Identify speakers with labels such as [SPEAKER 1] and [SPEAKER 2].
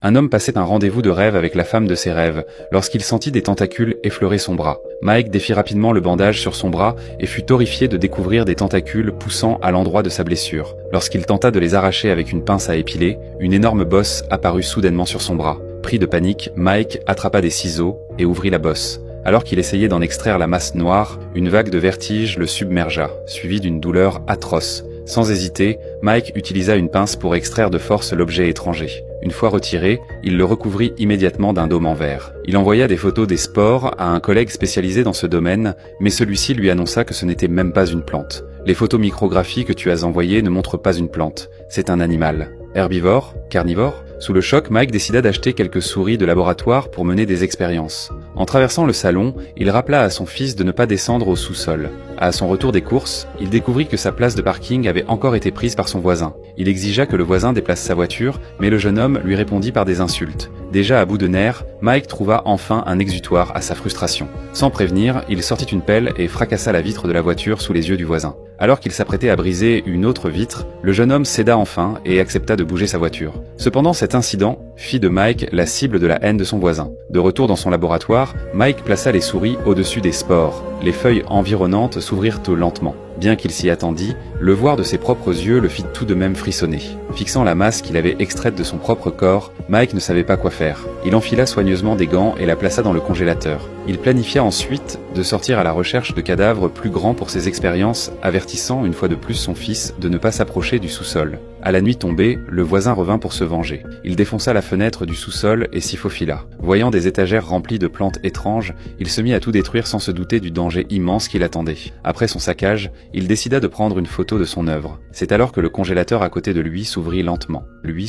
[SPEAKER 1] Un homme passait un rendez-vous de rêve avec la femme de ses rêves, lorsqu'il sentit des tentacules effleurer son bras. Mike défit rapidement le bandage sur son bras et fut horrifié de découvrir des tentacules poussant à l'endroit de sa blessure. Lorsqu'il tenta de les arracher avec une pince à épiler, une énorme bosse apparut soudainement sur son bras. Pris de panique, Mike attrapa des ciseaux et ouvrit la bosse. Alors qu'il essayait d'en extraire la masse noire, une vague de vertige le submergea, suivie d'une douleur atroce. Sans hésiter, Mike utilisa une pince pour extraire de force l'objet étranger. Une fois retiré, il le recouvrit immédiatement d'un dôme en verre. Il envoya des photos des spores à un collègue spécialisé dans ce domaine, mais celui-ci lui annonça que ce n'était même pas une plante. Les photos micrographies que tu as envoyées ne montrent pas une plante, c'est un animal. Herbivore? Carnivore? Sous le choc, Mike décida d'acheter quelques souris de laboratoire pour mener des expériences. En traversant le salon, il rappela à son fils de ne pas descendre au sous-sol. À son retour des courses, il découvrit que sa place de parking avait encore été prise par son voisin. Il exigea que le voisin déplace sa voiture, mais le jeune homme lui répondit par des insultes. Déjà à bout de nerfs, Mike trouva enfin un exutoire à sa frustration. Sans prévenir, il sortit une pelle et fracassa la vitre de la voiture sous les yeux du voisin. Alors qu'il s'apprêtait à briser une autre vitre, le jeune homme céda enfin et accepta de bouger sa voiture. Cependant, cet incident fit de Mike la cible de la haine de son voisin. De retour dans son laboratoire, Mike plaça les souris au-dessus des spores. Les feuilles environnantes s'ouvrirent lentement. Bien qu'il s'y attendît, le voir de ses propres yeux le fit tout de même frissonner. Fixant la masse qu'il avait extraite de son propre corps, Mike ne savait pas quoi faire. Il enfila soigneusement des gants et la plaça dans le congélateur. Il planifia ensuite de sortir à la recherche de cadavres plus grands pour ses expériences, avertissant une fois de plus son fils de ne pas s'approcher du sous-sol. À la nuit tombée, le voisin revint pour se venger. Il défonça la fenêtre du sous-sol et s'y faufila. Voyant des étagères remplies de plantes étranges, il se mit à tout détruire sans se douter du danger immense qui l'attendait. Après son saccage, il décida de prendre une photo de son œuvre. C'est alors que le congélateur à côté de lui s'ouvrit lentement. Lui